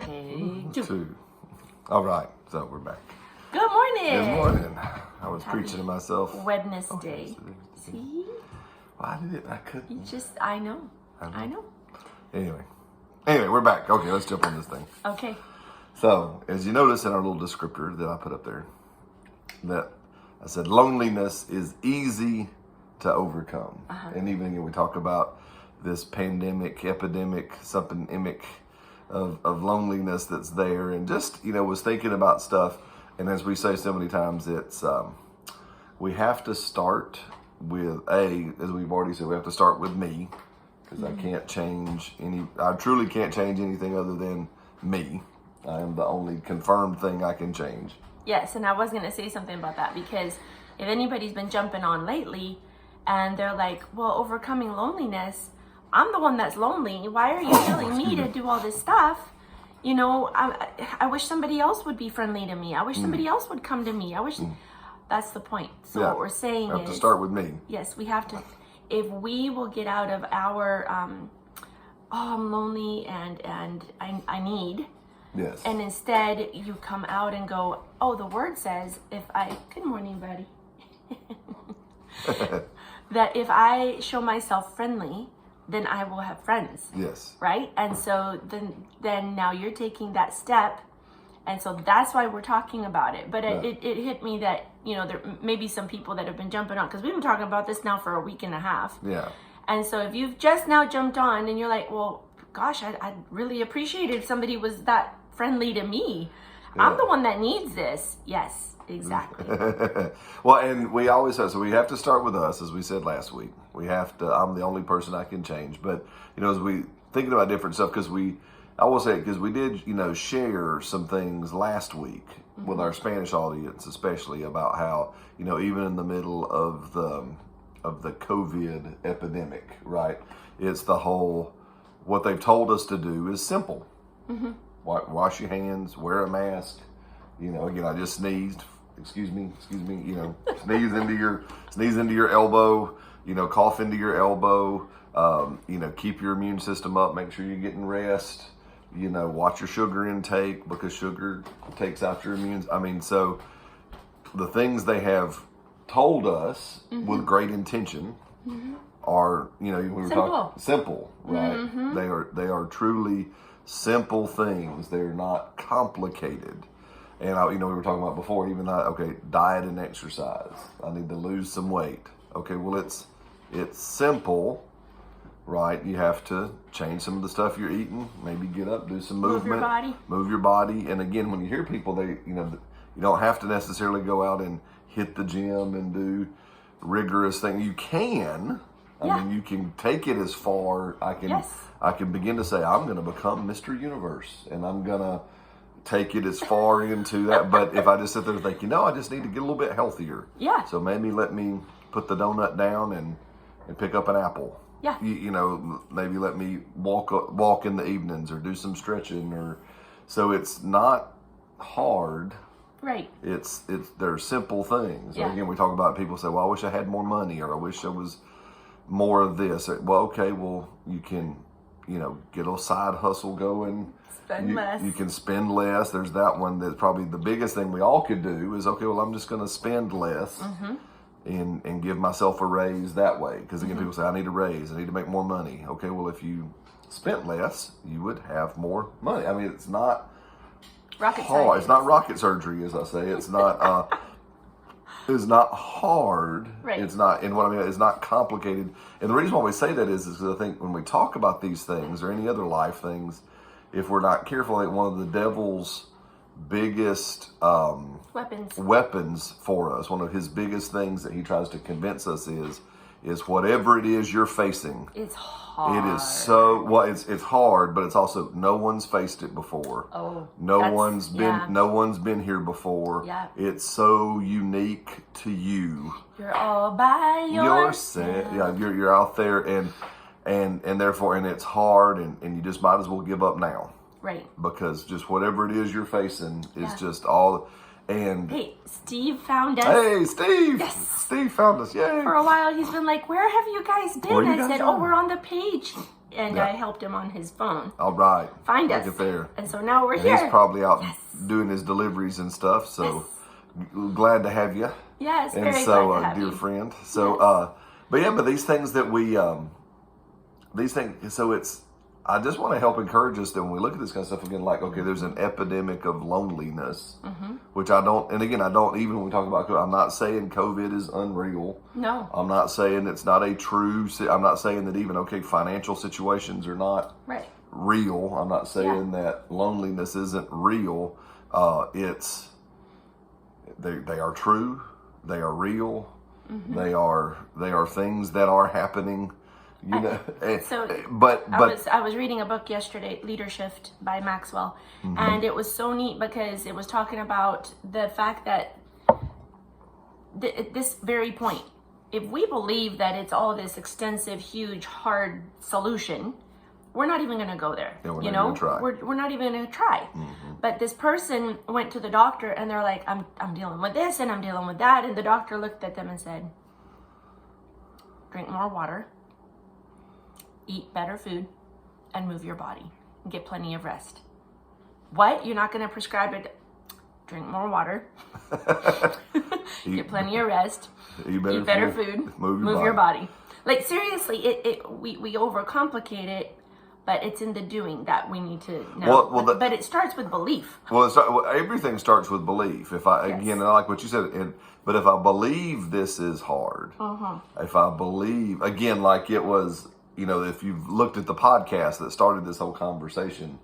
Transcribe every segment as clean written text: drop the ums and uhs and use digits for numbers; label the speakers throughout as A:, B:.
A: Take two.
B: Two. All right, so we're back.
A: Good morning.
B: Good morning. I was preaching to myself.
A: Wednesday.
B: Oh,
A: See?
B: why did it? I couldn't.
A: I know. I know.
B: Anyway, we're back. Okay, let's jump on this thing.
A: Okay.
B: So, as you notice in our little descriptor that I put up there, that I said loneliness is easy to overcome. And even we talk about this pandemic, epidemic, something emic of loneliness that's there, and just was thinking about stuff. And as we say so many times, it's we have to start with as we've already said, we have to start with me, because I can't change I truly can't change anything other than me. I am the only confirmed thing I can change.
A: Yes, and I was going to say something about that, because if anybody's been jumping on lately and they're like, well, overcoming loneliness, I'm the one that's lonely. Why are you telling me to do all this stuff? I wish somebody else would be friendly to me. I wish somebody else would come to me. I wish that's the point. So what we're saying is,
B: have to start with me.
A: Yes, we have to. If we will get out of our, I'm lonely and I need.
B: Yes.
A: And instead you come out and go, oh, the word says good morning, buddy. That if I show myself friendly, then I will have friends.
B: Yes.
A: Right? And so then now you're taking that step. And so that's why we're talking about it. But it hit me that, there may be some people that have been jumping on, because we've been talking about this now for a week and a half.
B: Yeah.
A: And so if you've just now jumped on and you're like, well, gosh, I'd really appreciate it if somebody was that friendly to me. Yeah. I'm the one that needs this. Yes, exactly.
B: Well, and we always say, so we have to start with us, as we said last week. We have to, I'm the only person I can change. But, as we thinking about different stuff, because I will say it, because we did, share some things last week with our Spanish audience, especially about how, even in the middle of the COVID epidemic, right? It's the whole, what they've told us to do is simple. Wash your hands, wear a mask. Again, I just sneezed. Excuse me. Sneeze into your elbow. Cough into your elbow. Keep your immune system up. Make sure you're getting rest. Watch your sugar intake, because sugar takes out your immune. So the things they have told us with great intention are, we were talking simple, right? They are truly simple things. They're not complicated. And we were talking about before, even diet and exercise. I need to lose some weight. Okay, well, it's simple. Right, you have to change some of the stuff you're eating. Maybe get up, do some movement, move your body. And again, when you hear people, you don't have to necessarily go out and hit the gym and do rigorous things. You can. I mean, you can take it as far. I can begin to say, I'm going to become Mr. Universe, and I'm going to take it as far into that. But if I just sit there and think, I just need to get a little bit healthier.
A: Yeah.
B: So maybe let me put the donut down and pick up an apple.
A: Yeah.
B: Maybe let me walk in the evenings, or do some stretching, so it's not hard.
A: Right.
B: They're simple things.
A: Yeah.
B: Again, we talk about people say, well, I wish I had more money, or I wish I was more of this. Well, okay, you can, get a side hustle going.
A: Spend less.
B: You can spend less. There's that one that's probably the biggest thing we all could do is, okay, well, I'm just going to spend less. And give myself a raise that way. Because again, people say, I need a raise, I need to make more money. Okay, well, if you spent less, you would have more money. I mean, it's not
A: rocket
B: hard.
A: science.
B: It's not rocket surgery, as I say. It's not it's not hard.
A: Right.
B: It's not, and what I mean, it's not complicated. And the reason why we say that is because I think when we talk about these things, or any other life things, if we're not careful, I think one of the devil's biggest weapons for us, one of his biggest things that he tries to convince us is whatever it is you're facing.
A: It's hard.
B: It is so, it's hard, but it's also, no one's faced it before.
A: Oh,
B: no one's been here before.
A: Yeah.
B: It's so unique to you.
A: You're all by yourself.
B: You're out there, and therefore, and it's hard, and you just might as well give up now.
A: Right.
B: Because just whatever it is you're facing is just all. And
A: hey, Steve found us.
B: Hey, Steve!
A: Yes.
B: Steve found us. Yay!
A: For a while, he's been like, "Where have you guys been?" I said, "Oh, we're on the page. and
B: Yeah.
A: I helped him on his phone
B: All right.
A: find
B: Look
A: us.
B: at there.
A: And so now we're
B: And
A: here.
B: he's probably out
A: Yes.
B: doing his deliveries and stuff. So glad to have you.
A: Yes,
B: And
A: very
B: so,
A: glad to have
B: dear
A: you.
B: friend. So,
A: Yes.
B: but these things that we, these things. So it's. I just want to help encourage us that when we look at this kind of stuff again, like, okay, there's an epidemic of loneliness, which I don't. And again, I don't even when we talk about. I'm not saying COVID is unreal.
A: No.
B: I'm not saying it's not a true. I'm not saying that even financial situations are not
A: Right.
B: real. I'm not saying that loneliness isn't real. It's they are true. They are real. They are things that are happening. You know, but
A: I was reading a book yesterday, Leadership by Maxwell, and it was so neat because it was talking about the fact that this very point, if we believe that it's all this extensive, huge, hard solution, we're not even going to go there.
B: Yeah, we're
A: you
B: not
A: know,
B: gonna try.
A: we're not even going to try. But this person went to the doctor and they're like, I'm dealing with this and I'm dealing with that, and the doctor looked at them and said, drink more water, eat better food, and move your body and get plenty of rest. What? You're not going to prescribe it? Drink more water, get plenty of rest, eat better food, move your body. Like seriously, we overcomplicate it, but it's in the doing that we need to know. But it starts with belief.
B: Well, everything starts with belief. If I again, I like what you said, but if I believe this is hard, if I believe again, like it was. You know, if you've looked at the podcast that started this whole conversation,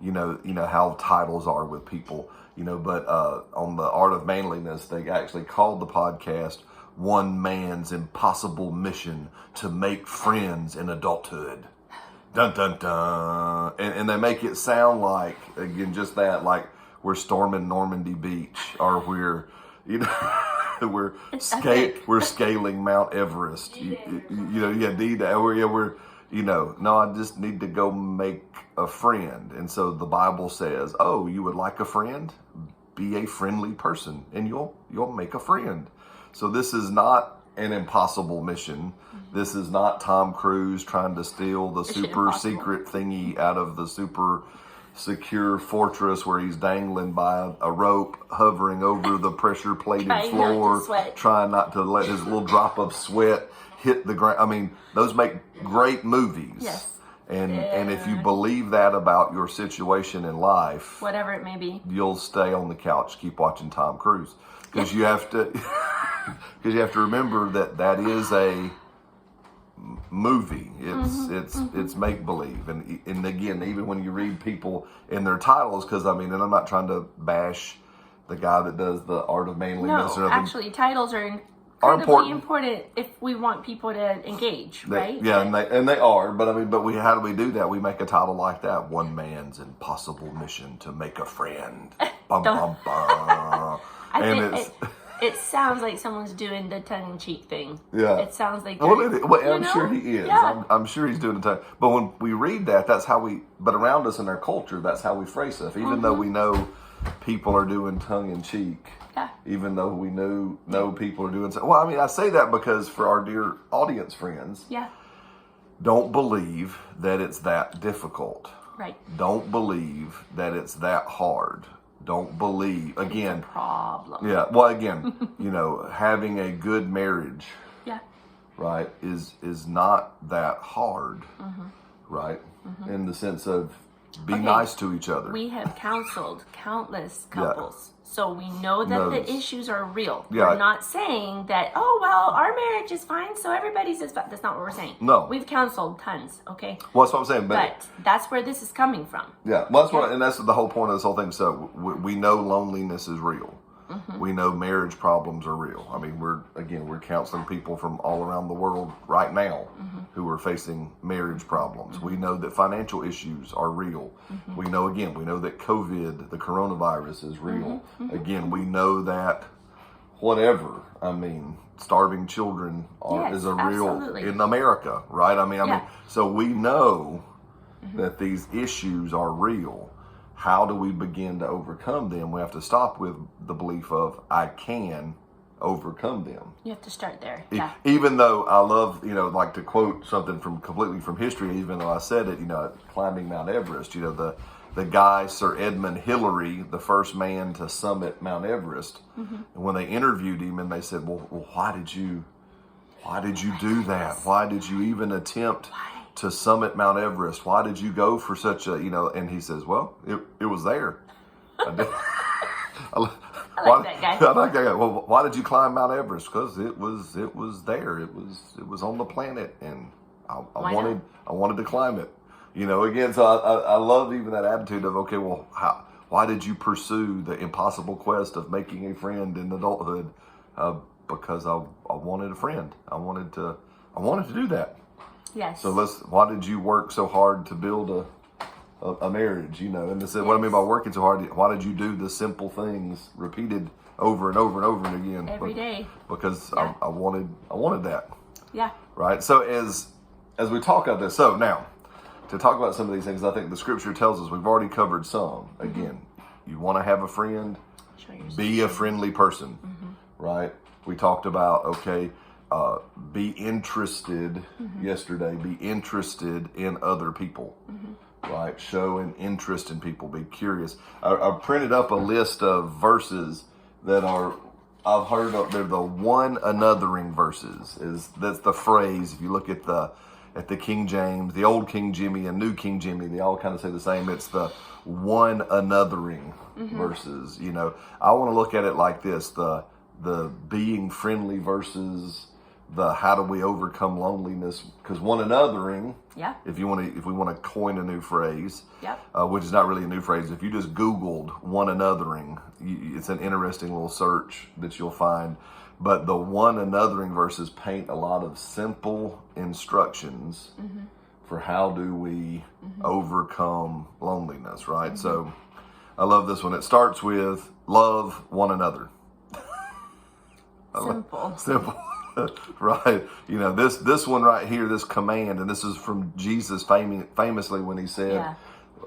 B: you know how titles are with people, but on the Art of Manliness, they actually called the podcast One Man's Impossible Mission to Make Friends in Adulthood. Dun, dun, dun. And they make it sound like, again, just that, like we're storming Normandy Beach or we're, we're scaling Mount Everest. D-Day. No, I just need to go make a friend. And so the Bible says, oh, you would like a friend? Be a friendly person and you'll make a friend. So this is not an impossible mission. This is not Tom Cruise trying to steal the super secret thingy out of the super secure fortress where he's dangling by a rope, hovering over the pressure plated floor, trying not to let his little drop of sweat hit the ground. I mean, those make great movies.
A: Yes.
B: And if you believe that about your situation in life,
A: whatever it may be,
B: you'll stay on the couch, keep watching Tom Cruise, because you have to remember that is a movie. It's make believe, and again, even when you read people in their titles, because and I'm not trying to bash the guy that does the Art of Manliness.
A: No, actually, titles are incredibly important if we want people to engage, right?
B: And they are. But how do we do that? We make a title like that: One Man's Impossible Mission to Make a Friend. Bum, bum, bum.
A: It sounds like someone's doing the tongue-in-cheek thing.
B: Yeah.
A: It sounds like...
B: I'm sure he is.
A: Yeah.
B: I'm sure he's doing the tongue. But when we read that, that's how but around us in our culture, that's how we phrase stuff. Even though we know people are doing tongue-in-cheek.
A: Yeah.
B: Even though we know people are doing something. Well, I say that because for our dear audience friends, don't believe that it's that difficult.
A: Right.
B: Don't believe that it's that hard. Don't believe, again.
A: It's a problem.
B: Yeah. Well, again, having a good marriage.
A: Yeah.
B: Right. Is not that hard. Right. In the sense of be nice to each other.
A: We have counseled countless couples. So we know that the issues are real.
B: Yeah.
A: We're not saying that, oh, well, our marriage is fine, so everybody's is fine. That's not what we're saying.
B: No.
A: We've counseled tons, okay?
B: Well, that's what I'm saying.
A: But that's where this is coming from.
B: Yeah. Well, and that's the whole point of this whole thing. So we know loneliness is real. We know marriage problems are real. We're counseling people from all around the world right now who are facing marriage problems. We know that financial issues are real. We know that COVID, the coronavirus, is real. Again, we know that starving children is a real in America, right? So we know that these issues are real. How do we begin to overcome them? We have to stop with the belief of I can overcome them.
A: You have to start there.
B: E-
A: Yeah.
B: Even though I love, like to quote something completely from history, even though I said it, climbing Mount Everest, the guy, Sir Edmund Hillary, the first man to summit Mount Everest. And when they interviewed him and they said, well, why did you do that? Why did you even attempt to summit Mount Everest? Why did you go for such a, and he says, well, it was there. I did.
A: I like that guy.
B: I like that guy. Well, why did you climb Mount Everest? Because it was there. It was on the planet, and I wanted to climb it. Again, so I love even that attitude of, okay, well, why did you pursue the impossible quest of making a friend in adulthood? Because I wanted a friend. I wanted to do that.
A: Yes.
B: So why did you work so hard to build a marriage, and they said, what I mean by working so hard, why did you do the simple things repeated over and over and over and again?
A: Every day.
B: Because
A: Yeah.
B: I wanted that.
A: Yeah.
B: Right. So as we talk about this, so now to talk about some of these things, I think the scripture tells us we've already covered some. Again, you want to have a friend,
A: Show yourself.
B: be a friendly person, right? We talked about, okay, be interested yesterday, be interested in other people. Right, show an interest in people. Be curious. I printed up a list of verses that I've heard of. They're the one anothering verses. That's the phrase. If you look at the King James, the old King Jimmy and new King Jimmy, they all kind of say the same. It's the one anothering verses. I want to look at it like this: the being friendly versus the how do we overcome loneliness? Because one anothering.
A: Yeah.
B: If we want to coin a new phrase,
A: Yep.
B: Which is not really a new phrase. If you just Googled one anothering, it's an interesting little search that you'll find. But the one anothering verses paint a lot of simple instructions for how do we overcome loneliness, right? So I love this one. It starts with love one another. Simple. Right. This one right here, this command, and this is from Jesus famously when he said,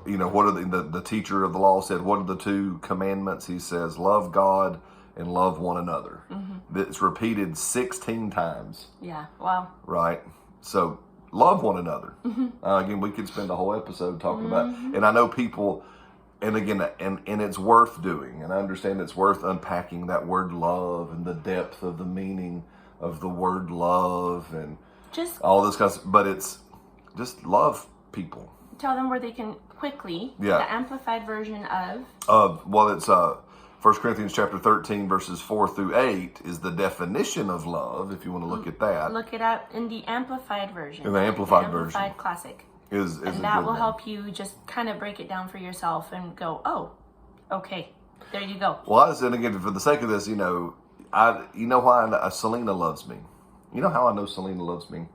B: what are the teacher of the law said, what are the two commandments? He says, love God and love one another. It's repeated 16 times.
A: Yeah. Wow.
B: Right. So love one another. Again, we could spend a whole episode talking about, and I know people, and again, and it's worth doing, and I understand it's worth unpacking that word love and the depth of the meaning of the word love and
A: Just
B: all this kind of stuff, but it's just love people.
A: tell them where they can quickly.
B: Yeah.
A: The amplified version of.
B: It's 1 Corinthians chapter 13 verses 4 through 8 is the definition of love, if you want to look at that.
A: Look it up in the amplified version.
B: In the amplified version.
A: Amplified classic.
B: Is
A: And
B: a
A: that
B: good
A: will
B: one.
A: help you just kind of break it down for yourself and go, oh, okay, there you go.
B: Well, and again, for the sake of this, why Selena loves me. You know how I know Selena loves me?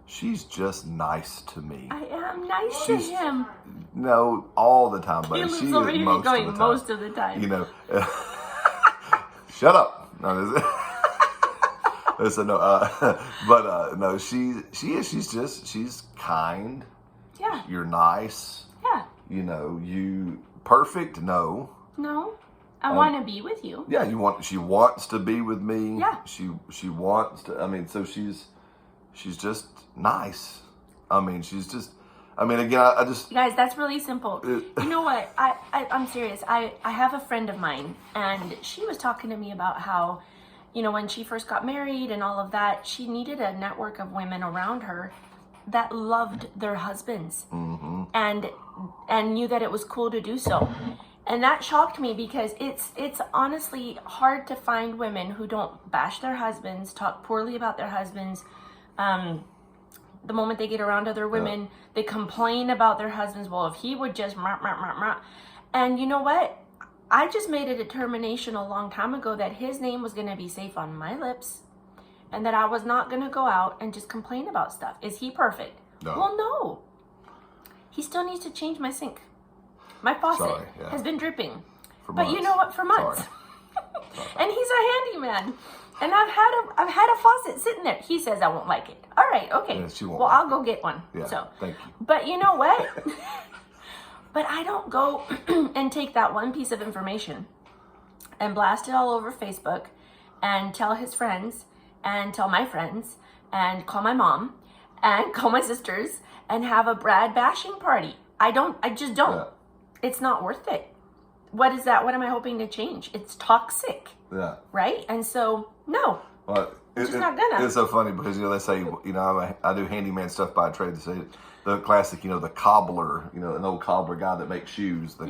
B: She's just nice to me.
A: I am nice to him.
B: No, all the time, buddy.
A: He looks over here going most of the time.
B: Shut up. No, listen, no, no, she's kind.
A: Yeah.
B: You're nice.
A: Yeah.
B: You perfect? No.
A: No. I want to be with you.
B: Yeah, she wants to be with me.
A: Yeah.
B: She wants to, so she's just nice. Again, I just...
A: Guys, that's really simple. You know what? I'm serious. I have a friend of mine, and she was talking to me about how, when she first got married and all of that, she needed a network of women around her that loved their husbands and knew that it was cool to do so. And that shocked me because it's honestly hard to find women who don't bash their husbands, talk poorly about their husbands. The moment they get around other women, they complain about their husbands. Well, if he would just and you know what? I just made a determination a long time ago that his name was going to be safe on my lips and that I was not going to go out and just complain about stuff. Is he perfect?
B: No.
A: Well, no. He still needs to change my sink. My faucet has been dripping. But you know what? For months. And he's a handyman. And I've had a faucet sitting there. He says I won't like it. All right, okay.
B: Yeah, she won't
A: well,
B: like
A: I'll go get one.
B: Yeah,
A: So,
B: thank you.
A: But you know what? But I don't go and take that one piece of information and blast it all over Facebook and tell his friends and tell my friends and call my mom and call my sisters and have a Brad bashing party. I just don't.
B: Yeah.
A: It's not worth it. What is that? What am I hoping to change? It's toxic.
B: Yeah.
A: Right? And so, no.
B: Well,
A: It's just not gonna.
B: It's so funny because, they say, I do handyman stuff by trade. They say the classic, the cobbler, an old cobbler guy that makes shoes. The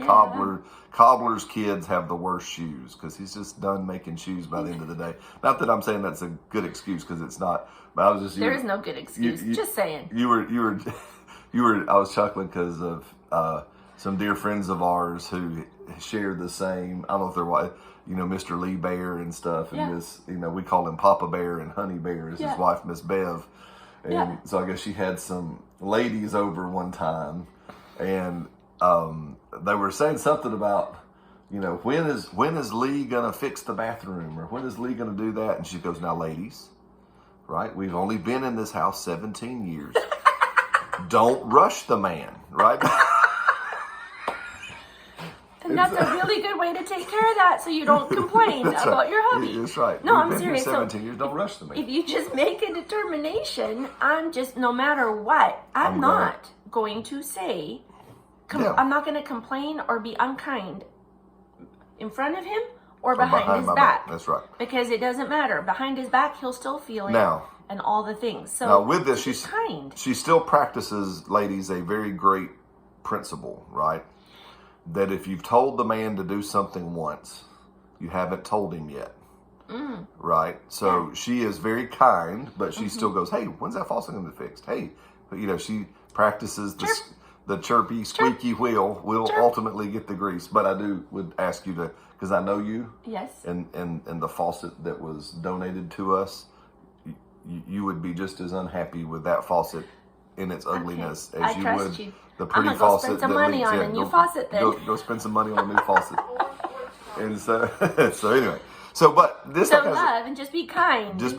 B: cobbler's kids have the worst shoes because he's just done making shoes by the end of the day. Not that I'm saying that's a good excuse, because it's not. But I was just.
A: There is no good excuse. Just saying.
B: You were. I was chuckling because of some dear friends of ours who share the same. I don't know if they're white. Mr. Lee Bear and stuff, and this, we call him Papa Bear, and Honey Bear is his wife, Miss Bev. And so I guess she had some ladies over one time, and they were saying something about, when is Lee gonna fix the bathroom, or when is Lee gonna do that? And she goes, now, ladies, right? We've only been in this house 17 years. Don't rush the man, right?
A: And that's a really good way to take care of that, so you don't complain about your hubby.
B: That's right.
A: No,
B: We've
A: I'm
B: been
A: serious.
B: Here 17 years. Don't rush the man.
A: If you just make a determination, no matter what, I'm not going to say, I'm not going to complain or be unkind in front of him or behind his back.
B: That's right.
A: Because it doesn't matter. Behind his back, he'll still feel it. And all the things. So
B: now with this, she's
A: kind.
B: She still practices, ladies, a very great principle, right? That if you've told the man to do something once, you haven't told him yet. Right? So she is very kind, but she still goes, hey, when's that faucet going to be fixed? Hey, but she practices the chirpy, squeaky wheel will ultimately get the grease. But I would ask you to, because I know you.
A: Yes.
B: And the faucet that was donated to us, you would be just as unhappy with that faucet in its ugliness as you would the pretty faucet.
A: I'm gonna go spend some money on a new faucet then.
B: Go spend some money on a new faucet. And so anyway, but this
A: love and just be kind.
B: Here's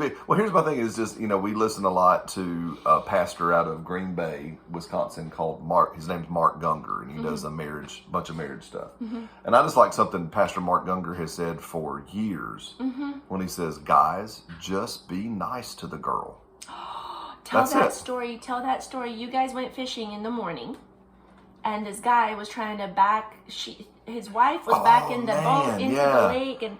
B: my thing is just, we listen a lot to a pastor out of Green Bay, Wisconsin, called Mark. His name's Mark Gungor, and he does a bunch of marriage stuff. And I just like something Pastor Mark Gungor has said for years when he says, guys, just be nice to the girl.
A: Tell that story. You guys went fishing in the morning, and this guy was trying to his wife was back in the boat into the lake, and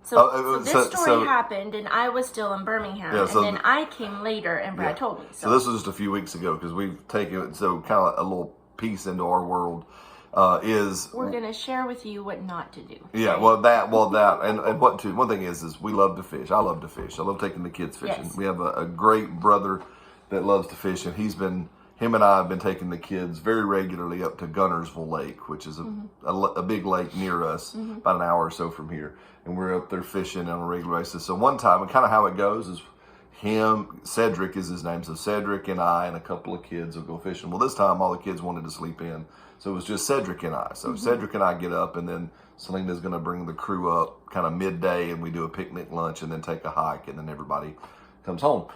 A: so this story happened, and I was still in Birmingham, and then I came later, and Brad told me.
B: So this was just a few weeks ago, because we've taken kind of a little piece into our world. We're gonna share with you what not to do. Yeah, and one thing is we love to fish. I love to fish. I love taking the kids fishing.
A: Yes.
B: We have a great brother that loves to fish, and him and I have been taking the kids very regularly up to Gunnersville Lake, which is a big lake near us, about an hour or so from here, and we're up there fishing on a regular basis. So one time, and kind of how it goes is Cedric is his name, so Cedric and I and a couple of kids will go fishing. Well, this time all the kids wanted to sleep in, so it was just Cedric and I. So Cedric and I get up, and then Selena's going to bring the crew up kind of midday, and we do a picnic lunch and then take a hike, and then everybody comes home.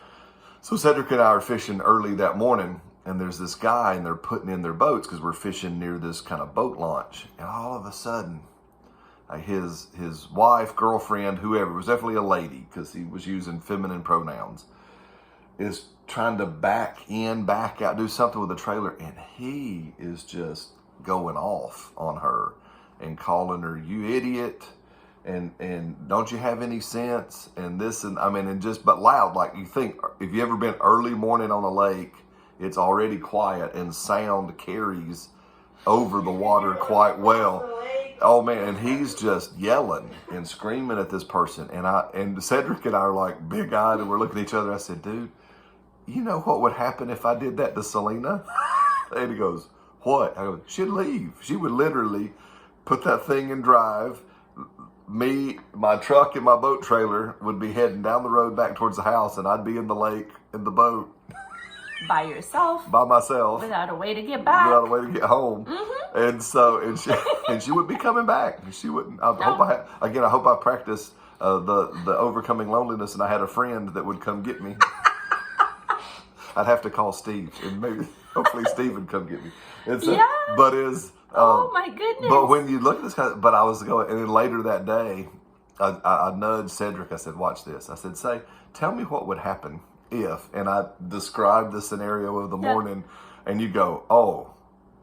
B: So Cedric and I are fishing early that morning, and there's this guy, and they're putting in their boats because we're fishing near this kind of boat launch. And all of a sudden, his wife, girlfriend, whoever, it was definitely a lady because he was using feminine pronouns, is trying to back out, do something with the trailer, and he is just going off on her and calling her, you idiot, and don't you have any sense, and this, and but loud, like you think, if you ever been early morning on a lake, it's already quiet, and sound carries over the water quite well. Oh man, and he's just yelling and screaming at this person, and Cedric and I are like big-eyed, and we're looking at each other. I said, dude, you know what would happen if I did that to Selena? And he goes, what? I go, she'd leave. She would literally put that thing in drive. Me, my truck, and my boat trailer would be heading down the road back towards the house, and I'd be in the lake in the boat.
A: By yourself.
B: By myself.
A: Without a way to get back.
B: Without a way to get home. And so, and she wouldn't be coming back. She wouldn't. I hope I practiced the overcoming loneliness, and I had a friend that would come get me. I'd have to call Steve, and hopefully Steve would come get me. And so,
A: but my goodness.
B: But when you look at this but I was going, and then later that day, I nudged Cedric. I said, watch this. I said, tell me what would happen if, and I described the scenario of the morning, and you go, oh,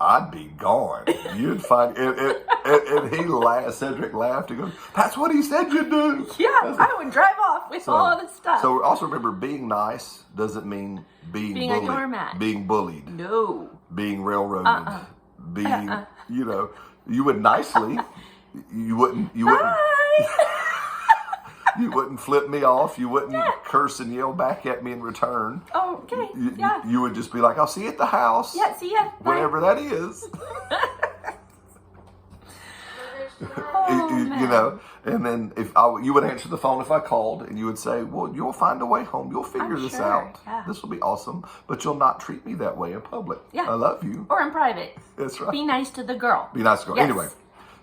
B: I'd be gone. You'd find it. And he laughed. Cedric laughed. He goes, that's what he said you'd do.
A: Yeah, I would drive off with all of the stuff.
B: So also remember, being nice doesn't mean being bullied.
A: A doormat.
B: Being bullied.
A: No.
B: Being railroaded. Being, you know, you would nicely, you wouldn't. You wouldn't flip me off. You wouldn't curse and yell back at me in return.
A: Oh, okay.
B: You would just be like, I'll see you at the house.
A: Yeah, see ya.
B: Whenever that is. You know, and then you would answer the phone if I called, and you would say, well, you'll find a way home. You'll figure this out.
A: Yeah.
B: This will be awesome, but you'll not treat me that way in public.
A: Yeah.
B: I love you.
A: Or in private.
B: That's right.
A: Be nice to the girl.
B: Be nice to the girl.
A: Yes.
B: Anyway.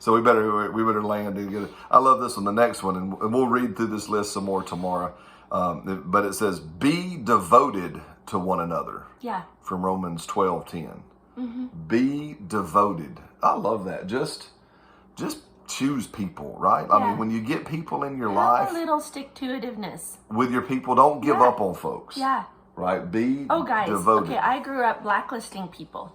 B: So we better land and get it. I love this one. The next one, and we'll read through this list some more tomorrow. But it says, "Be devoted to one another."
A: Yeah.
B: From Romans 12:10. Be devoted. I love that. Just choose people, right? I mean, when you get people in your life,
A: a little stick-to-itiveness
B: with your people, don't give up on folks.
A: Yeah.
B: Right. Be
A: guys.
B: devoted.
A: Okay, I grew up blacklisting people.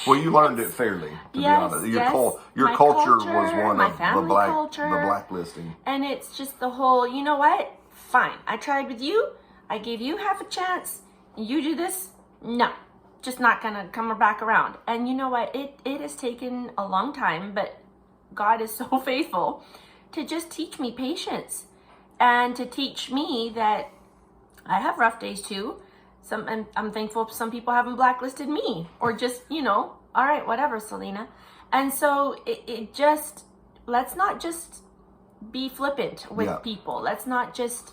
B: Well, you learned it fairly, to be honest. Your
A: My
B: culture was one
A: my
B: of
A: family culture.
B: the blacklisting.
A: And it's just the whole, you know what? Fine. I tried with you. I gave you half a chance. You do this? No. Just not going to come back around. And you know what? It has taken a long time, but God is so faithful to just teach me patience and to teach me that I have rough days too. And I'm thankful some people haven't blacklisted me or just, all right, whatever, Selena. And so it just, let's not just be flippant with people. Let's not just,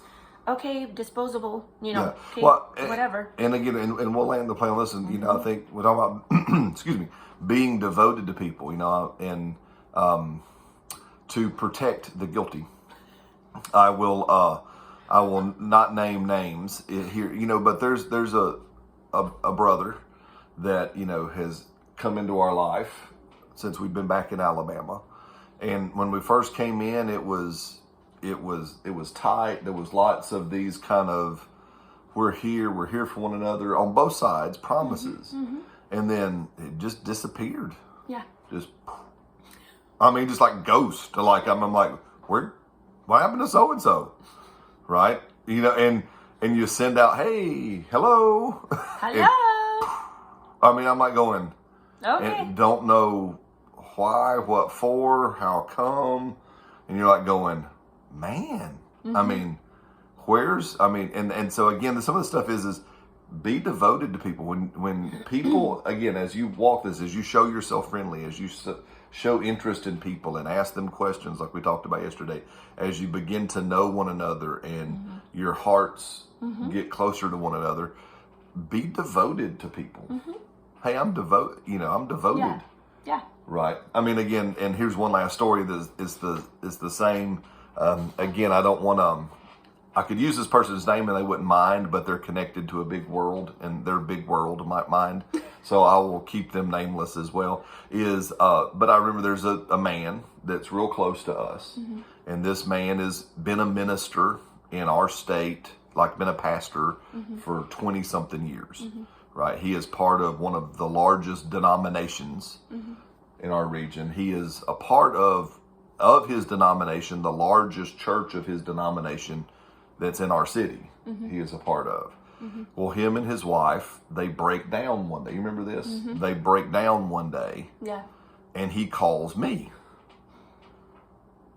A: okay, disposable, okay, whatever.
B: And again, and we'll land the plane on this. And, I think we're talking about, excuse me, being devoted to people, and to protect the guilty. I will not name names here, but there's a brother that, has come into our life since we've been back in Alabama. And when we first came in, it was tight. There was lots of these kind of, we're here for one another on both sides, promises. And then it just disappeared.
A: Yeah.
B: Just like ghost. Like, I'm like, what happened to so-and-so? Right? And you send out, hey, hello.
A: Hello.
B: I'm like going,
A: okay.
B: And don't know why, what for, how come. And you're like going, man, and so again, some of the stuff is be devoted to people. When people, again, as you walk this, as you show yourself friendly, as you show interest in people and ask them questions like we talked about yesterday, as you begin to know one another and your hearts get closer to one another, be devoted to people. Hey, I'm devoted. I'm devoted.
A: Yeah.
B: Right. Again, and here's one last story that is the same. Again, I don't want I could use this person's name and they wouldn't mind, but they're connected to a big world, and their big world might mind. So I will keep them nameless as well. But I remember there's a man that's real close to us, and this man has been a minister in our state, like been a pastor for 20 something years. Right. He is part of one of the largest denominations in our region. He is a part of his denomination, the largest church of his denomination that's in our city. He is a part of. Well, him and his wife, they break down one day. You remember this? They break down one day.
A: Yeah.
B: And he calls me.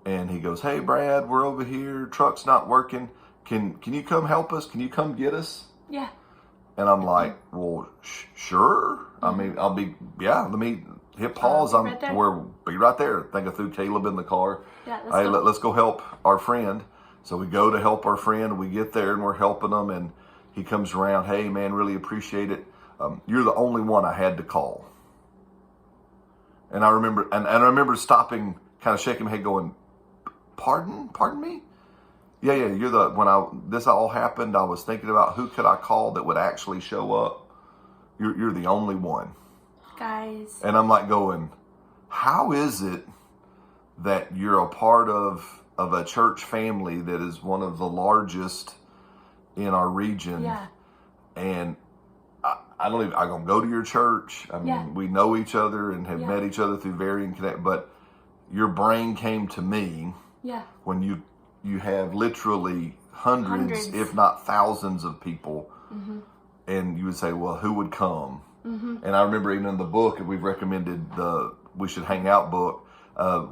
B: And he goes, hey, Brad, we're over here. Truck's not working. Can you come help us? Can you come get us?
A: Yeah.
B: And I'm like, well, sure. Let me hit pause. We'll be right there. I think I threw Caleb in the car.
A: Yeah,
B: let's go help our friend. So we go to help our friend. We get there and we're helping him. And he comes around. Hey, man, really appreciate it. You're the only one I had to call. And I remember stopping, kind of shaking my head, going, pardon me? Yeah. When this all happened, I was thinking about who could I call that would actually show up. You're the only one.
A: Guys.
B: And I'm like going, how is it that you're a part of a church family that is one of the largest in our region.
A: Yeah.
B: And I don't even, I'm going to go to your church. I mean,
A: Yeah.
B: we know each other and have
A: Yeah.
B: met each other through varying connect, but your brain came to me
A: Yeah.
B: when you have literally hundreds, if not thousands of people, and you would say, well, who would come? And I remember even in the book, we've recommended the We Should Hang Out book,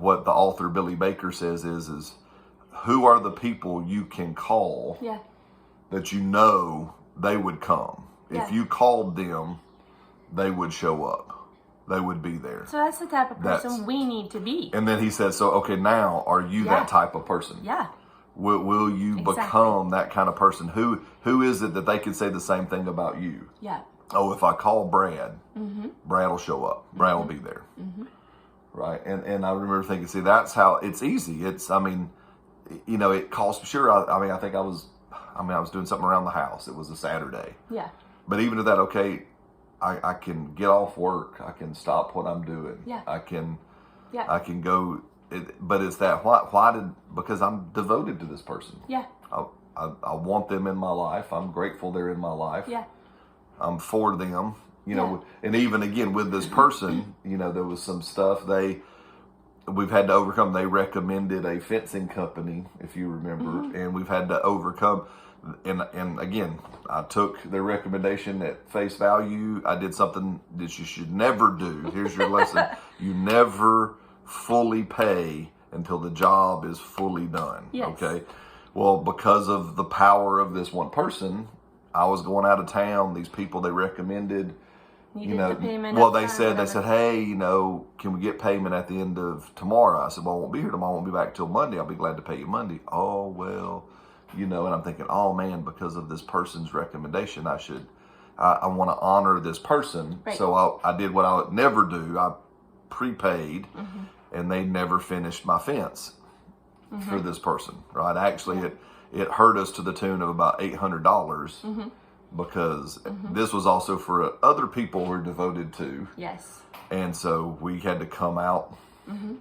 B: what the author Billy Baker says is who are the people you can call
A: Yeah.
B: that you know they would come?
A: Yeah.
B: If you called them, they would show up. They would be there.
A: So that's the type of person
B: That's-
A: we need to be.
B: And then he says, so, okay, now are you
A: Yeah.
B: that type of person?
A: Yeah.
B: Will you
A: Exactly.
B: become that kind of person? Who is it that they can say the same thing about you?
A: Yeah.
B: Oh, if I call Brad, Brad will show up. Brad will be there. Right. And I remember thinking, see, that's how it's easy. It's, I mean, you know, it costs, sure. I think I was doing something around the house. It was a Saturday.
A: Yeah.
B: But even at that, okay, I can get off work. I can stop what I'm doing.
A: Yeah.
B: I can go. But it's that, because I'm devoted to this person.
A: Yeah.
B: I want them in my life. I'm grateful they're in my life.
A: Yeah.
B: I'm for them, you know, and even again with this person, you know, there was some stuff we've had to overcome. They recommended a fencing company, if you remember, and we've had to overcome. And again, I took their recommendation at face value. I did something that you should never do. Here's your lesson. You never fully pay until the job is fully done.
A: Yes.
B: Okay. Well, because of the power of this one person, I was going out of town. These people they recommended,
A: You did the payment.
B: well,
A: up
B: they
A: front,
B: said,
A: whatever.
B: hey, you know, can we get payment at the end of tomorrow? I said, well, I won't be here tomorrow. I won't be back till Monday. I'll be glad to pay you Monday. Oh, well, you know, and I'm thinking, oh man, because of this person's recommendation, I want to honor this person.
A: Right.
B: So I did what I would never do. I prepaid and they never finished my fence for this person, right? Actually, it hurt us to the tune of about $800 because this was also for other people we're devoted to.
A: Yes.
B: And so we had to come out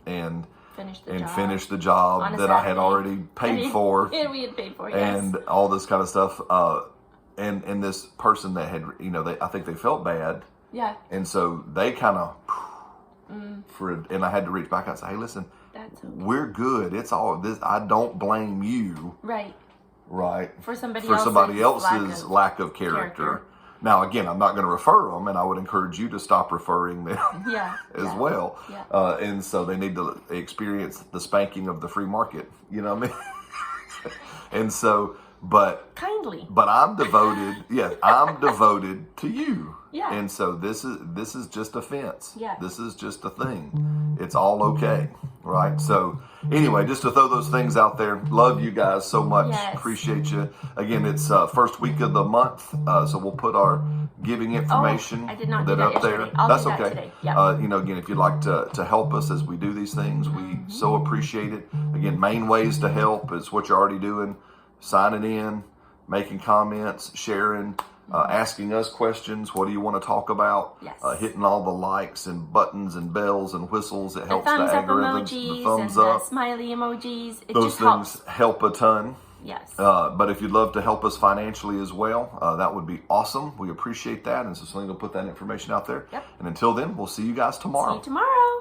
B: and
A: Finish the job.
B: finish the job
A: On a
B: that I had
A: Saturday.
B: already paid for
A: Yeah, we had paid for, yes.
B: and all this kind of stuff. And this person that had, you know, I think they felt bad.
A: Yeah.
B: And so they kind of, and I had to reach back out and say, hey, listen,
A: That's okay.
B: we're good. It's all this. I don't blame you,
A: Right.
B: right?
A: For somebody
B: else's lack of character. Now, again, I'm not going to refer them, and I would encourage you to stop referring them
A: Yeah.
B: as well.
A: Yeah.
B: And so they need to experience the spanking of the free market. You know what I mean? And so, but
A: Kindly.
B: I'm devoted. Yes, I'm devoted to you.
A: Yeah.
B: And so this is just a fence.
A: Yeah.
B: This is just a thing. It's all okay, right? So anyway, just to throw those things out there. Love you guys so much.
A: Yes.
B: Appreciate you. Again, it's first week of the month, so we'll put our giving information
A: I did not do that
B: up there.
A: yesterday. I'll
B: That's
A: do that
B: okay.
A: today. Yeah.
B: You know, again, if you'd like to help us as we do these things, we so appreciate it. Again, main ways to help is what you're already doing: signing in, making comments, sharing, asking us questions. What do you want to talk about?
A: Yes.
B: Hitting all the likes and buttons and bells and whistles. It
A: The
B: helps the
A: thumbs up
B: algorithms.
A: emojis
B: The thumbs
A: and
B: up.
A: the smiley emojis. It
B: Those
A: just
B: things
A: helps.
B: help a ton.
A: Yes.
B: But if you'd love to help us financially as well, that would be awesome. We appreciate that. And so Selena will put that information out there.
A: Yep.
B: And until then, we'll see you guys tomorrow.
A: See you tomorrow.